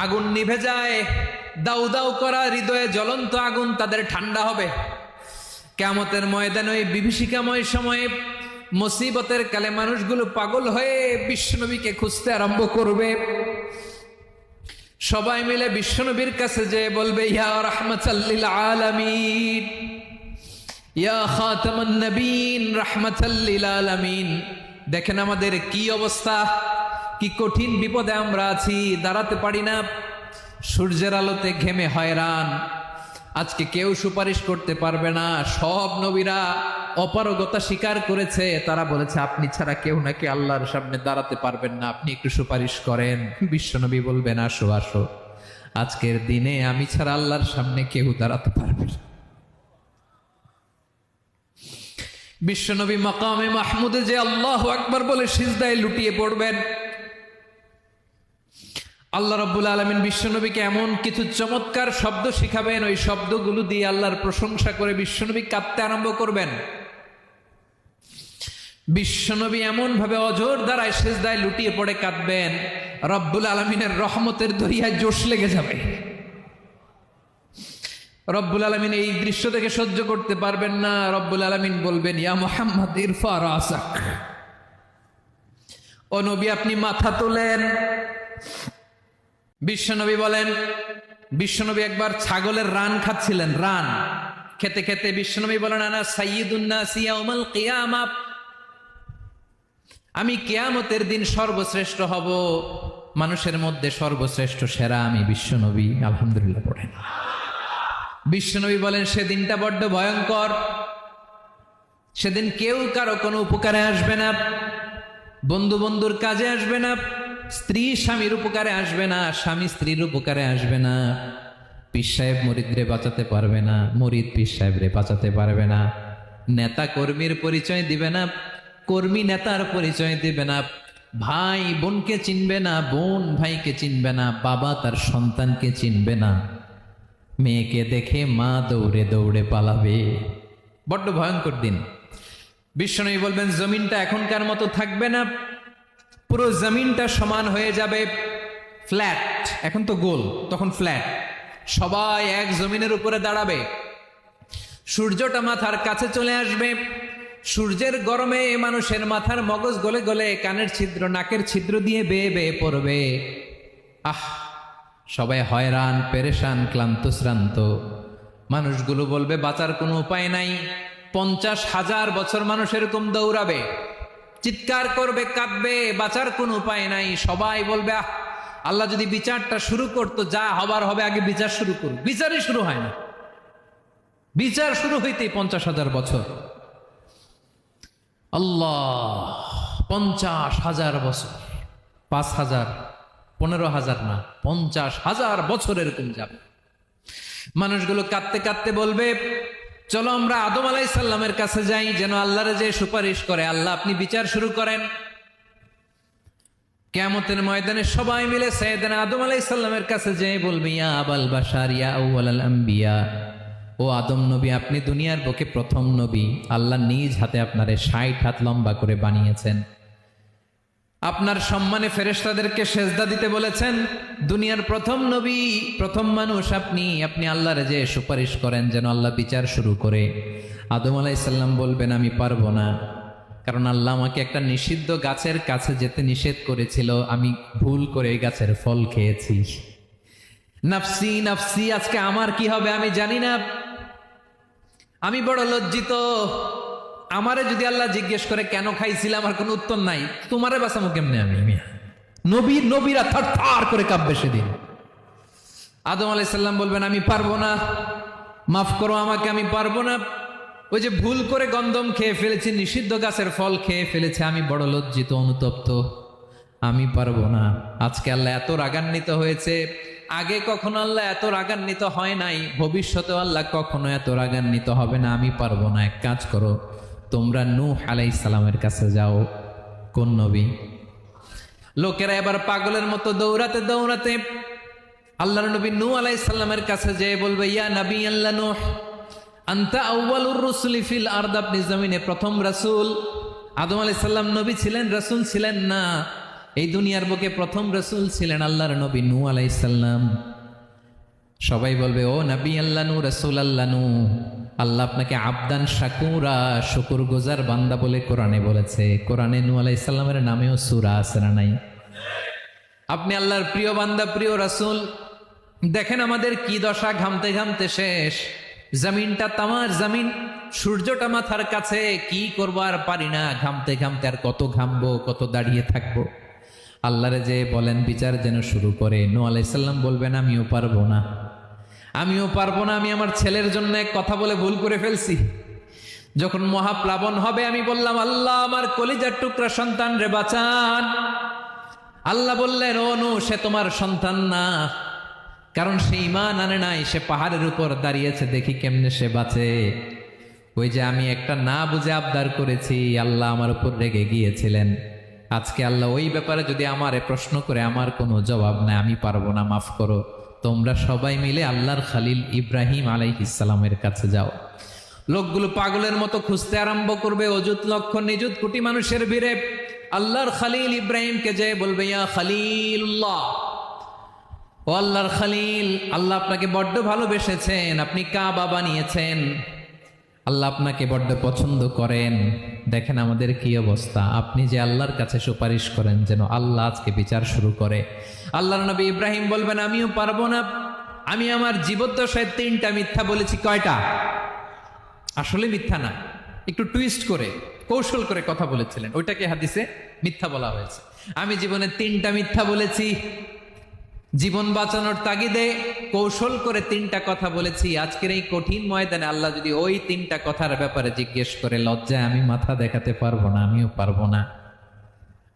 আগুন নিভে যায়, দাউ দাউ করা হৃদয়ে জ্বলন্ত আগুন তাদের ঠান্ডা হবে। কিয়ামতের ময়দানে ওই বিভীষিকাময় সময়ে মুসিবতের কালে মানুষগুলো পাগল হয়ে বিশ্বনবীকে খুঁজতে আরম্ভ করবে। সবাই মিলে বিশ্বনবীর কাছে যেয়ে বলবে, ইয়া রাহমাতাল লিল আলামিন, ইয়া খাতামান নবীন, রাহমাতাল লিল আলামিন। দেখেন আমাদের কি অবস্থা, কি কঠিন বিপদে আমরা আছি, দাঁড়াতে পারি না, সূর্যের আলোতে ঘেমে হয়রান। আজকে কেউ সুপারিশ করতে পারবে না। সব নবীরা অপারগতা স্বীকার করেছে, তারা বলেছে আপনি ছাড়া কেউ নাকি আল্লাহর সামনে দাঁড়াতে পারবেন না, আপনি একটু সুপারিশ করেন। বিশ্বনবী বলবেন, আসো আসো, আজকের দিনে আমি ছাড়া আল্লাহর সামনে কেউ দাঁড়াতে পারবে না। বিশ্বনবী মাকামে মাহমুদে যে আল্লাহু আকবার বলে সিজদায় লুটিয়ে পড়বেন। আল্লাহ রাব্বুল আলামিন বিশ্বনবীকে এমন কিছু চমৎকার শব্দ শিখাবেন, ওই শব্দগুলো দিয়ে আল্লাহর প্রশংসা করে বিশ্বনবী কাঁদতে আরম্ভ করবেন। বিশ্বনবী এমন ভাবে অজর দ্বারায় সিজদায় লুটিয়ে পড়ে কাঁদবেন, রব্বুল আলামিনের রহমতের দরিয়ায় জোশ লেগে যাবে। রব্বুল আলামিন এই দৃশ্য থেকে সহ্য করতে পারবেন না। রব্বুল আলামিন বলবেন, ইয়া মুহাম্মদ ইরফা রাসাক, ও নবী আপনি মাথা তোলেন। বিশ্বনবী বলেন, বিশ্বনবী একবার ছাগলের রান খাচ্ছিলেন, রান খেতে খেতে বিশ্বনবী বলেন, আনা সাইয়্যিদুন নাস ইয়াউমাল কিয়ামাহ, আমি কিয়ামতের দিন সর্বশ্রেষ্ঠ হব, মানুষের মধ্যে সর্বশ্রেষ্ঠ সেরা আমি বিশ্বনবী। আলহামদুলিল্লাহ পড়েন। বিশ্বনবী বলেন, সেদিনটা বড্ড ভয়ঙ্কর, সেদিন কেউ কারো কোনো উপকারে আসবে না, বন্ধু বন্ধুর কাজে আসবে না, স্ত্রী স্বামীর উপকারে আসবে না, স্বামী স্ত্রীর উপকারে আসবে না, পীর সাহেব মুরিদরে বাঁচাতে পারবে না, মুরিদ পীর সাহেবরে বাঁচাতে পারবে না, নেতা কর্মীর পরিচয় দিবে না, কর্মী নেতার পরিচয় দিবে না, ভাই বোনকে চিনবে না, বোন ভাইকে চিনবে না, বাবা তার সন্তানকে চিনবে না, মেয়েকে দেখে মা দৌড়ে দৌড়ে পালাবে। বড্ড ভয়ঙ্কর দিন। বিশ্বনবী বলবেন, জমিনটা এখনকার মতো থাকবে না, পুরো জমিনটা সমান হয়ে যাবে, ফ্ল্যাট। এখন তো গোল, তখন ফ্ল্যাট। সবাই এক জমিনের উপরে দাঁড়াবে, সূর্যটা মাথার কাছে চলে আসবে, সূর্যের গরমে মানুষের মাথার মগজ গলে গলে কানের ছিদ্র নাকের ছিদ্র দিয়ে বেয়ে বেয়ে পড়বে। আহ, সবাই হয়রান, পেরেশান, ক্লান্ত শ্রান্ত। মানুষগুলো বলবে বাঁচার কোনো উপায় নাই। 50,000 বছর মানুষ এরকম দৌড়াবে, চিৎকার করবে, কাঁদবে, বাঁচার কোনো উপায় নাই। সবাই বলবে, আহ, আল্লাহ যদি বিচারটা শুরু করতো, যা হবার হবে, আগে বিচার শুরু করুক। বিচারই শুরু হয় না, বিচার শুরু হইতেই 50,000 বছর। আল্লাহ, 50,000 বছর, 5,000, 15,000 না, 50,000 বছর এরকম যাবে। মানুষগুলো কাঁদতে কাঁদতে বলবে, চলো আমরা আদম আলাইহিস সালামের কাছে যাই, যেন আল্লাহরে যে সুপারিশ করে, আল্লাহ আপনি বিচার শুরু করেন। কিয়ামতের ময়দানে সবাই মিলে সাইয়েদনা আদম আলাইহিস সালামের কাছে যেয়ে বলবে, ইয়া আবাল বাশার, ইয়া আউয়ালাল আম্বিয়া, ও আদম নবী, আপনি দুনিয়ার বুকে প্রথম নবী। আল্লাহ নিজ হাতে আপনারে 60 হাত লম্বা করে বানিয়েছেন, আপনার সম্মানে ফেরেশতাদেরকে সেজদা দিতে বলেছেন। দুনিয়ার প্রথম নবী, প্রথম মানুষ আপনি, আপনি আল্লাহরে যে সুপারিশ করেন যেন আল্লাহ বিচার শুরু করে। আদম আলাইহিস সালাম বলবেন, আমি পারবো না, কারণ আল্লাহ আমাকে একটা নিষিদ্ধ গাছের কাছে যেতে নিষেধ করেছিল, আমি ভুল করে এই গাছের ফল খেয়েছি। নাফসি নাফসি, আজকে আমার কি হবে আমি জানি না, আমি বড় লজ্জিত। আমারে যদি আল্লাহ জিজ্ঞেস করে কেন খাইছিলাম, আমার কোনো উত্তর নাই, তোমারে বাঁচামো কেমনে আমি? নবীরা থার থার করে কাঁপবে সেদিন। আদম আলাইহিস সালাম বলবেন, আমি পারবো না, মাফ করো আমাকে, আমি পারবো না। ওই যে ভুল করে গন্ধম খেয়ে ফেলেছি, নিষিদ্ধ গাছের ফল খেয়ে ফেলেছে, আমি বড় লজ্জিত, অনুতপ্ত, আমি পারবো না। আজকে আল্লাহ এত রাগান্বিত হয়েছে, আগে কখনো আল্লাহ এত রাগান্বিত হয় নাই, ভবিষ্যতেও আল্লাহ কখনো এত রাগান্বিত হবে না। আমি পারবো না, এক কাজ করো, তোমরা নূহ আলাইহিস সালামের কাছে যাও। কোন নবী? লোকেরা এবার পাগলের মতো দৌড়াতে দৌড়াতে আল্লাহর নবী নূহ আলাইহিস সালামের কাছে যেয়ে বলবে, ইয়া নবী আল্লাহ নূহ, আনতা আউয়ালুর রুসুলি ফিল আরদ, আপনি জমিনে প্রথম রাসূল। আদম আলাইহিস সালাম নবী ছিলেন, রাসূল ছিলেন না। এই দুনিয়ার বুকে প্রথম রসুল ছিলেন আল্লাহর নবী নূহ আলাইহিস সালাম। সবাই বলবে, ও নবী আল্লাহ নূহ, রসুল আল্লাহ নূহ, আল্লাহ আপনাকে আবদান শাকুরা, শুকুর গুজার বান্দা বলে কোরআনে বলেছে। কোরআনে নূহ আলাইহিস সালামের নামেও সূরা আছে না নাই? আপনি আল্লাহর প্রিয় বান্দা, প্রিয় রাসূল। দেখেন আমাদের কি দশা, ঘামতে ঘামতে শেষ। জমিনটা তামার জমিন, সূর্যটা মাথার কাছে, কি করবো আর পারি না, ঘামতে ঘামতে আর কত ঘামবো, কত দাঁড়িয়ে থাকবো। আল্লাহরে যে বলেন বিচার যেন শুরু করে। নূহ আলাইহিস সালাম বলবেন, আমিও পারবো না, আমিও পারবো না। আমি আমার ছেলের জন্য এক কথা বলে ভুল করে ফেলছি। যখন মহাপ্লাবন হবে আমি বললাম, আল্লাহ আমার কলিজার টুকরা সন্তান রে বাঁচান। আল্লাহ বললেন, ও নূহ, সে তোমার সন্তান না, কারণ সে ঈমান আনে নাই, সে পাহাড়ের উপর দাঁড়িয়েছে, দেখি কেমনে সে বাঁচে। ওই যে আমি একটা না বুঝে আবদার করেছি, আল্লাহ আমার উপর রেগে গিয়েছিলেন। আজকে আল্লাহ ওই ব্যাপারে যদি আমারে প্রশ্ন করে, আমার কোনো জবাব নাই, আমি পারবো না, মাফ করো। তোমরা সবাই মিলে আল্লাহর খালিল ইব্রাহিম আলাইহিস সালামের কাছে যাও। লোকগুলো পাগলের মতো খুঁজতে আরম্ভ করবে, অযুত লক্ষ নিযুত কোটি মানুষের ভিড়ে আল্লাহর খালিল ইব্রাহিমকে যে বলবে, ইয়া খালিলুল্লাহ, ও আল্লাহর খালিল, আল্লাহ আপনাকে বড্ড ভালোবেসেছেন, আপনি কাবা বানিয়েছেন, আল্লাহ আপনাকে বড্ড পছন্দ করেন। দেখেন আমাদের কি অবস্থা। আপনি যে আল্লাহর কাছে সুপারিশ করেন যেন আল্লাহ আজকে বিচার শুরু করে। আল্লাহর নবী ইব্রাহিম বলবেন, আমিও পারবো না, আমি আমার জীবদ্দশায় 3টা মিথ্যা বলেছি। কয়টা? আসলে মিথ্যা না, একটু টুইস্ট করে কৌশল করে কথা বলেছিলেন, ওইটাকে হাদিসে মিথ্যা বলা হয়েছে। আমি জীবনে 3টা মিথ্যা বলেছি, জীবন বাঁচানোর তাগিদে কৌশল করে 3টা কথা বলেছি। আজকের এই কঠিন ময়দানে আল্লাহ যদি ওই 3টা কথার ব্যাপারে জিজ্ঞেস করে, লজ্জায় আমি মাথা দেখাতে পারবো না, আমিও পারবো না,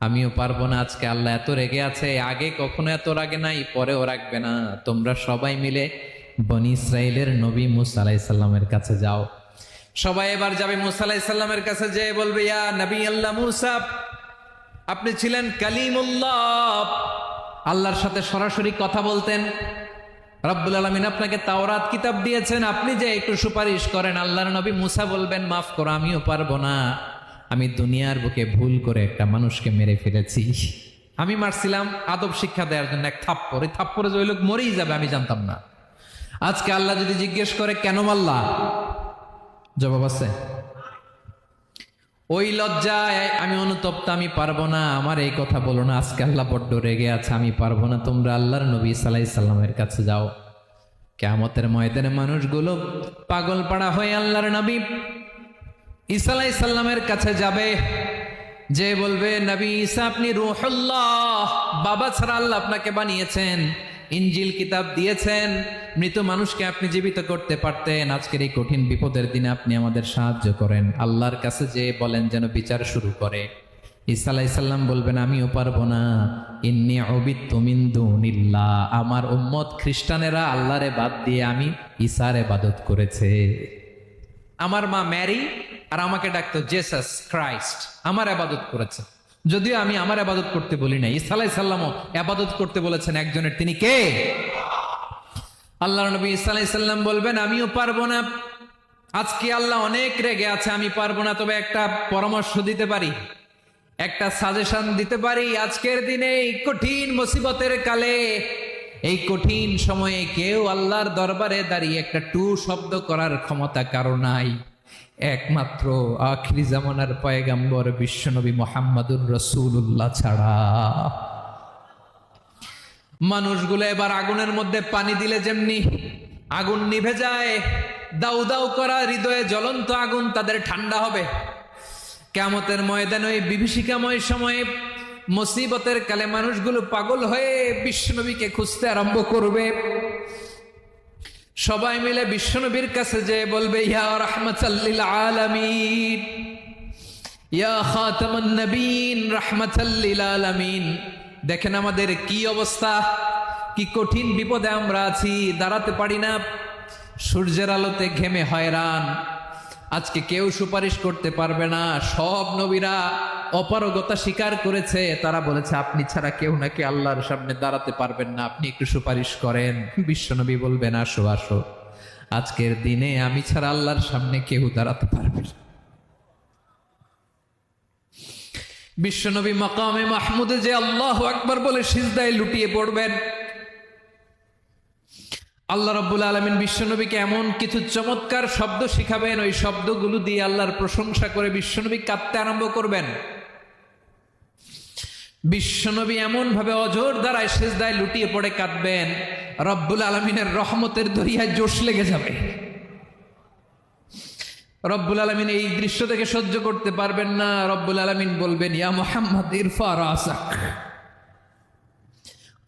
আমিও পারবো না। আজকে আল্লাহ এত রেগে আছে, আগে কখনো এত রাগে নাই, পরেও রাখবে না। তোমরা সবাই মিলে বনি ইসরাইলের নবী মূসা আলাইহিস সালামের কাছে যাও। সবাই এবার যাবে মূসা আলাইহিস সালামের কাছে, যে বলবে, ইয়া নবী আল্লাহ মূসা, আপনি ছিলেন কালিমুল্লাহ, আল্লাহর সাথে সরাসরি কথা বলতেন। রব্বুল আলামিন আপনাকে তাওরাত কিতাব দিয়েছেন, আপনি যে একটু সুপারিশ করেন। আল্লাহর নবী মূসা বলবেন, মাফ করো, আমিও পারবো না, আমি দুনিয়ার বুকে ভুল করে একটা মানুষকে মেরে ফেলেছি। আমি মারছিলাম আদব শিক্ষা দেওয়ার জন্য এক থাপ্পড়, এই থাপ্পড়ে যে ওই লোক মরেই যাবে আমি জানতাম না। আজকে আল্লাহ যদি জিজ্ঞেস করে কেন মারলা, জবাব আছে? ওই লজ্জায় আমি অনুতপ্ত, আমি পারবো না, আমার এই কথা বলো না। আজকে আল্লাহ বড্ড রেগে আছে, আমি পারবো না। তোমরা আল্লাহর নবী ঈসা আলাইহিস সালামের কাছে যাও। কিয়ামতের ময়দানে মানুষগুলো পাগল পাড়া হয়ে আল্লাহর নবী ঈসা আলাইহিস সালামের কাছে যাবে, যে বলবে, নবী ঈসা আপনি রূহুল্লাহ, বাবা ছাড়া আল্লাহ আপনাকে বানিয়েছেন, ইনজিল কিতাব দিয়েছেন, মৃত মানুষকে আপনি জীবিত করতে পারতেন। আজকের এই কঠিন বিপদের দিনে আপনি আমাদের সাহায্য করেন। আল্লাহর কাছে যে বলেন যেন বিচার শুরু করে। ঈসা আলাইহিস সালাম বলবেন, আমিও পারবো না, ইন্নী উবিদতু মিন দুনিল্লাহ, আমার উম্মত খ্রিস্টানেরা আল্লাহরে বাদ দিয়ে আমি ঈসার ইবাদত করেছে। আমার মা ম্যারি আর আমাকে ডাকতো জেসাস ক্রাইস্ট, আমার ইবাদত করেছে, যদিও আমি আমার ইবাদত করতে বলি না। ঈসা আলাইহিস সালামও ইবাদত করতে বলেছেন একজনের, তিনি কে? আল্লাহর নবী ঈসা আলাইহিস সালাম বলবেন, আমিও পারবো না, আজকে আল্লাহ অনেক রেগে আছে, আমি পারবো না। তবে একটা পরামর্শ দিতে পারি, একটা সাজেশন দিতে পারি। আজকের দিনে এই কঠিন মুসিবতের কালে, এই কঠিন সময়ে কেউ আল্লাহর দরবারে দাঁড়িয়ে একটা টু শব্দ করার ক্ষমতা কারো নাই, একমাত্র আখিরি জামানার পয়গম্বর বিশ্বনবী মুহাম্মদুর রাসূলুল্লাহ ছাড়া। মানুষগুলো এবার আগুনের মধ্যে পানি দিলে যেমনি আগুন নিভে যায়, দাউ দাউ করা হৃদয়ে জ্বলন্ত আগুন তাদের ঠান্ডা হবে। কিয়ামতের ময়দানে ওই বিভীষিকাময় সময়ে, মুসিবতের কালে মানুষগুলো পাগল হয়ে বিশ্বনবীকে খুঁজতে আরম্ভ করবে। সবাই মিলে বিশ্বনবীর কাছে যে বলবে, ইয়া রাহমাতাল লিল আলামিন, ইয়া খাতামুন নবীন, রাহমাতাল লিল আলামিন। দেখেন আমাদের কি অবস্থা, কি কঠিন বিপদে আমরা আছি, দাঁড়াতে পারি না, সূর্যের আলোতে ঘেমে হয়রান। আজকে কেউ সুপারিশ করতে পারবে না। সব নবীরা অপারগতা স্বীকার করেছে, তারা বলেছে আপনি ছাড়া কেউ নাকি আল্লাহর সামনে দাঁড়াতে পারবেন না, আপনি একটু সুপারিশ করেন। বিশ্বনবী বলবেন, আসো আসো, আজকের দিনে আমি ছাড়া আল্লাহর সামনে কেউ দাঁড়াতে পারবে না। বিশ্বনবী মাকামে মাহমুদে যে আল্লাহু আকবার বলে সিজদায় লুটিয়ে পড়বেন, আল্লাহ রাব্বুল আলামিন বিশ্বনবীকে এমন কিছু চমৎকার শব্দ শিখাবেন, ওই শব্দগুলো দিয়ে আল্লাহর প্রশংসা করে বিশ্বনবী কাঁদতে আরম্ভ করবেন। বিশ্বনবী এমন ভাবে অজর দ্বারায় সিজদায় লুটিয়ে পড়ে কাঁদবেন, রব্বুল আলামিনের রহমতের দরিয়ায় জোশ লেগে যাবে। রব্বুল আলামিন এই দৃশ্য থেকে সহ্য করতে পারবেন না। রব্বুল আলামিন বলবেন, ইয়া মুহাম্মদ ইরফা রাসাক,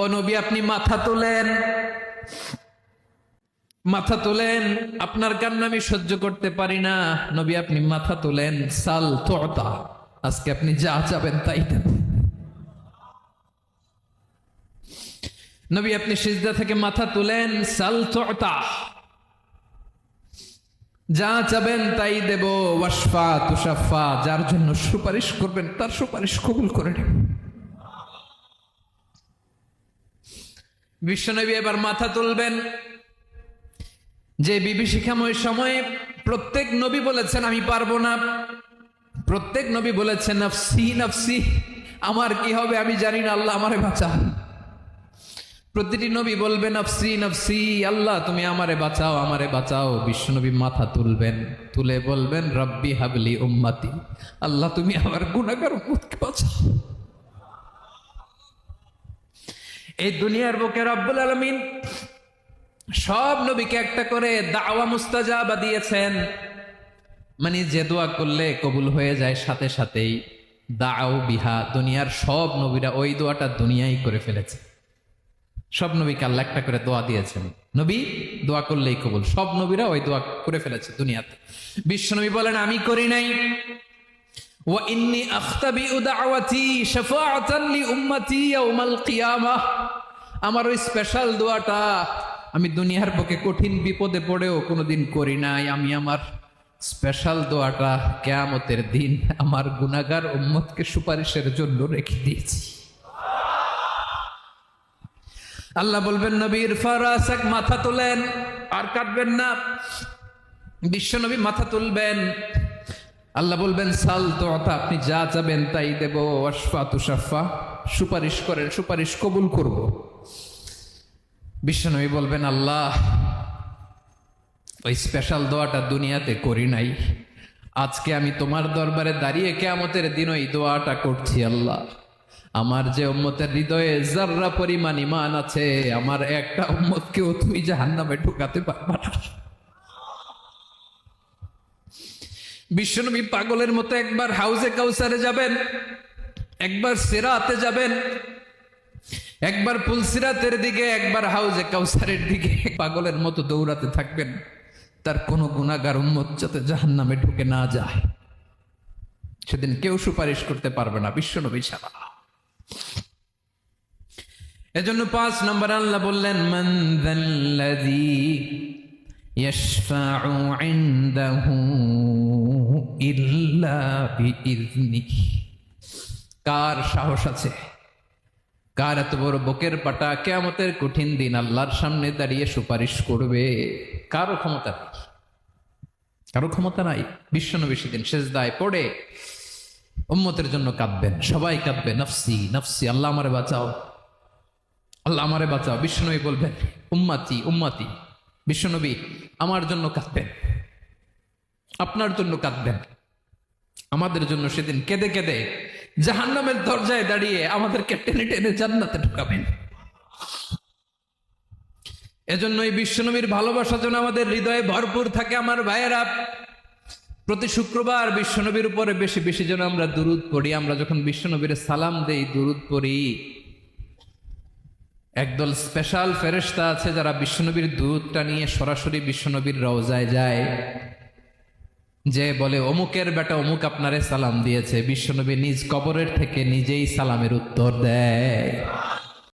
ও নবী আপনি মাথা তোলেন, মাথা তোলেন, আপনার কান্না আমি সহ্য করতে পারি না। নবী আপনি মাথা তোলেন, সাল তুতা, আজকে আপনি যা চাবেন তাই দেন। নবী আপনি সিজদা থেকে মাথা তুলেন, সাল তুতা, যা চাবেন তাই দেব। ওয়াশফা তুশাফা, যার জন্য সুপারিশ করবেন তার সুপারিশ কবুল করে নেব। বিশ্বনবী এবার মাথা তুলবেন। যে বিভীষিকাময় সময়ে প্রত্যেক নবী বলেছেন আমি পারবো না, প্রত্যেক নবী বলেছেন নফসি নফসি, আমার কি হবে আমি জানি না, আল্লাহ আমারে বাঁচাও। প্রতিটি নবী বলবেন নফসি নফসি, আল্লাহ তুমি আমারে বাঁচাও, আমারে বাঁচাও। বিশ্বনবী মাথা তুলবেন, তুলে বলবেন রব্বি হাবলি উম্মতি, আল্লাহ তুমি আমার গুনাহগার উম্মতকে বাঁচাও। এই দুনিয়ার বুকে রব্বুল আলামিন সব নবীকে একটা করে দাওয়া মুস্তাজাবা দিয়েছেন, মানে যে দোয়া করলে কবুল হয়ে যায় সাথে সাথেই। দাও বিহা, দুনিয়ার সব নবীরা ওই দোয়াটা দুনিয়ায় করে ফেলেছে। সব নবীকে আল্লাহ একটা করে দোয়া দিয়েছেন, নবী দোয়া করলেই কবুল। সব নবীরা ওই দোয়া করে ফেলেছে দুনিয়াতে। বিশ্বনবী বলেন আমি করি নাই। ওয়া ইন্নী আখতাবিউ দাওয়াতি শাফাআতান লি উম্মতি ইয়াউমাল কিয়ামাহ, আমার ওই স্পেশাল দোয়াটা আমি দুনিয়ার বুকে কঠিন বিপদে পড়েও কোনোদিন করি নাই। আমি আমার স্পেশাল দোয়াটা কিয়ামতের দিন আমার গুনাহগার উম্মতকে সুপারিশের জন্য রেখে দিয়েছি। আল্লাহ বলবেন নবী ইরফা রাসাক, মাথা তোলেন, আর কাটবেন না। বিশ্বনবী মাথা তুলবেন, আল্লাহ বলবেন সাল তুতা, আপনি যা চাবেন তাই দেব। ওয়াশফা তুশাফা, সুপারিশ করেন, সুপারিশ কবুল করব। বিশ্বনবী বলবেন আল্লাহ ওই স্পেশাল দোয়াটা দুনিয়াতে করি নাই, আজকে আমি তোমার দরবারে দাঁড়িয়ে কিয়ামতের দিন ওই দোয়াটা করছি। আল্লাহ আমার যে উম্মতের হৃদয়ে যাররা পরিমাণ ঈমান আছে, আমার একটা উম্মতকেও তুমি জাহান্নামে ঢুকাতে পারবা না। বিশ্বনবী পাগলের মতো একবার হাউজে কাউসারে যাবেন, একবার সিরাতে যাবেন, একবার পুলসিরাতের দিকে, একবার হাউজে কাউসারের দিকে পাগলের মতো দৌড়াতে থাকবেন, তার কোনো গুনাহগার উম্মত যাতে জাহান্নামে ঢুকে না যায়। সেদিন কেউ সুপারিশ করতে পারবে না বিশ্বনবী ছাড়া। এজন্য 5 নম্বর আল্লাহ বললেন মান যাল্লাযী ইয়াশফাউ ইনদাহু ইল্লা বিইযনিহি, কার সাহস আছে, কার এত বড় বুকের পাটা কিয়ামতের কঠিন দিন আল্লাহর সামনে দাঁড়িয়ে সুপারিশ করবে? কারো ক্ষমতা নেই, কারো ক্ষমতা নাই। বিশ্বনবী সেদিন সেজদায় পড়ে উম্মতের জন্য কাঁদবেন, সবাই কাঁদবে নফসি নফসি, আল্লাহ আমারে বাঁচাও, আল্লাহ আমারে বাঁচাও। বিশ্বনবী বলবেন উম্মতি উম্মতি, বিশ্বনবী আমার জন্য কাঁদবেন, আপনার জন্য কাঁদবেন, আমাদের জন্য সেদিন কেঁদে কেঁদে জাহান্নামের দরজায় দাঁড়িয়ে আমাদেরকে টেনে টেনে জান্নাতে ঢুকাবেন। এজন্য এই বিশ্বনবীর ভালোবাসা যেন আমাদের হৃদয়ে ভরপুর থাকে। আমার ভাইয়েরা, প্রতি শুক্রবার বিশ্বনবীর উপরে বেশি বেশি যেন আমরা দুরূদ পড়ি। আমরা যখন বিশ্বনবীর সালাম দেই, দুরূদ পড়ি, একদল স্পেশাল ফেরেশতা আছে যারা বিশ্বনবীর দুরূদটা নিয়ে সরাসরি বিশ্বনবীর রওজায় যায়, যে বলে অমুকের বেটা অমুক আপনারে সালাম দিয়েছে। বিশ্বনবী নিজ কবরের থেকে নিজেই সালামের উত্তর দেয়।